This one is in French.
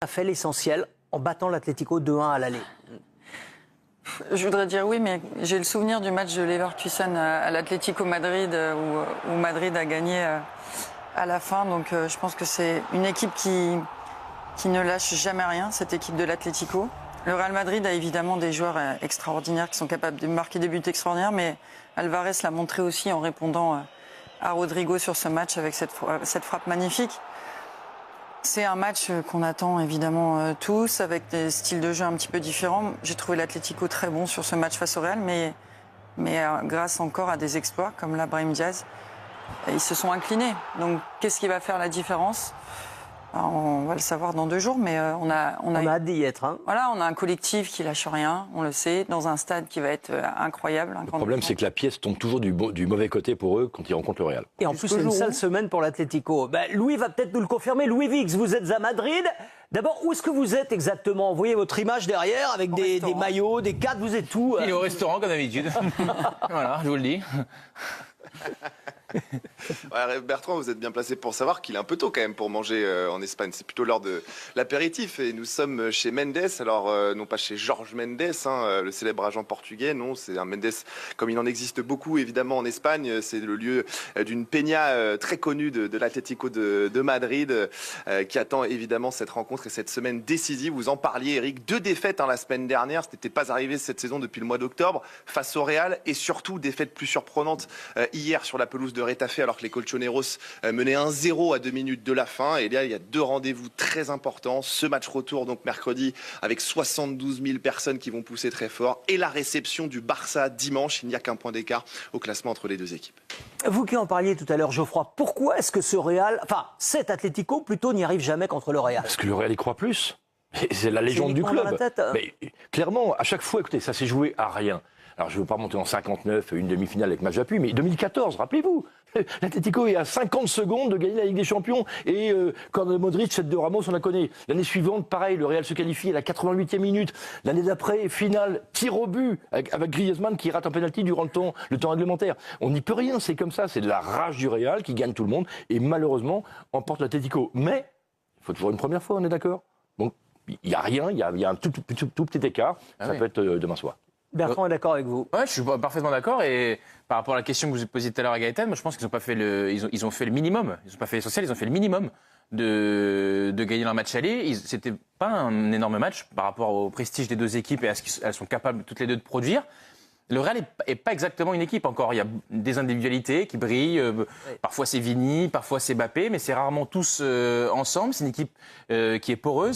a fait l'essentiel en battant l'Atlético 2-1 à l'aller. Je voudrais dire oui, mais j'ai le souvenir du match de Leverkusen à l'Atlético Madrid où Madrid a gagné à la fin. Donc je pense que c'est une équipe qui ne lâche jamais rien, cette équipe de l'Atlético. Le Real Madrid a évidemment des joueurs extraordinaires qui sont capables de marquer des buts extraordinaires, mais Alvarez l'a montré aussi en répondant à Rodrigo sur ce match avec cette frappe magnifique. C'est un match qu'on attend évidemment tous, avec des styles de jeu un petit peu différents. J'ai trouvé l'Atlético très bon sur ce match face au Real, mais grâce encore à des exploits comme la Brahim Diaz, ils se sont inclinés. Donc qu'est-ce qui va faire la différence ? Alors, on va le savoir dans 2 jours, mais on a hâte d'y être. Hein. Voilà, on a un collectif qui lâche rien, on le sait, dans un stade qui va être incroyable. Le problème, c'est que la pièce tombe toujours du mauvais côté pour eux quand ils rencontrent le Real. Et en plus, c'est une sale semaine pour l'Atlético. Louis va peut-être nous le confirmer. Louis Vix, vous êtes à Madrid. D'abord, où est-ce que vous êtes exactement ? Vous voyez votre image derrière avec des maillots, des cadres, vous êtes où ? Il est au restaurant comme d'habitude. Voilà, je vous le dis. Ouais, Bertrand, vous êtes bien placé pour savoir qu'il est un peu tôt quand même pour manger en Espagne. C'est plutôt l'heure de l'apéritif et nous sommes chez Mendes. Alors non pas chez Jorge Mendes, le célèbre agent portugais, non, c'est un Mendes comme il en existe beaucoup évidemment en Espagne. C'est le lieu d'une peña très connue de l'Atlético de Madrid qui attend évidemment cette rencontre et cette semaine décisive. Vous en parliez, Eric, 2 défaites la semaine dernière. Ce n'était pas arrivé cette saison depuis le mois d'octobre face au Real et surtout défaite plus surprenante hier sur la pelouse de Retafe alors que les Colchoneros menaient 1-0 à 2 minutes de la fin. Et là, il y a 2 rendez-vous très importants. Ce match retour, donc mercredi, avec 72 000 personnes qui vont pousser très fort. Et la réception du Barça dimanche. Il n'y a qu'un point d'écart au classement entre les 2 équipes. Vous qui en parliez tout à l'heure, Geoffroy, pourquoi est-ce que cet Atlético plutôt n'y arrive jamais contre le Real ? Parce que le Real y croit plus. C'est la légende du club. Mais clairement, à chaque fois, écoutez, ça s'est joué à rien. Alors, je ne veux pas monter en 59, une demi-finale avec match d'appui, mais 2014, rappelez-vous, l'Atlético est à 50 secondes de gagner la Ligue des Champions et quand Modric, cette de Ramos, on la connaît. L'année suivante, pareil, le Real se qualifie à la 88e minute. L'année d'après, finale, tir au but avec Griezmann qui rate un penalty durant le temps réglementaire. On n'y peut rien, c'est comme ça, c'est de la rage du Real qui gagne tout le monde et malheureusement emporte l'Atlético. Mais il faut toujours une première fois, on est d'accord ? Donc, il n'y a rien, il y a un tout petit écart, ça peut être demain soir. Bertrand est d'accord avec vous. Ouais, je suis parfaitement d'accord. Et par rapport à la question que vous posiez tout à l'heure à Gaëtan, moi, je pense qu'ils n'ont pas fait ils ont fait le minimum. Ils n'ont pas fait l'essentiel, ils ont fait le minimum de gagner leur match aller. C'était pas un énorme match par rapport au prestige des 2 équipes et à ce qu'elles sont capables toutes les 2 de produire. Le Real est pas exactement une équipe encore. Il y a des individualités qui brillent. Parfois c'est Vini, parfois c'est Mbappé, mais c'est rarement tous ensemble. C'est une équipe qui est poreuse,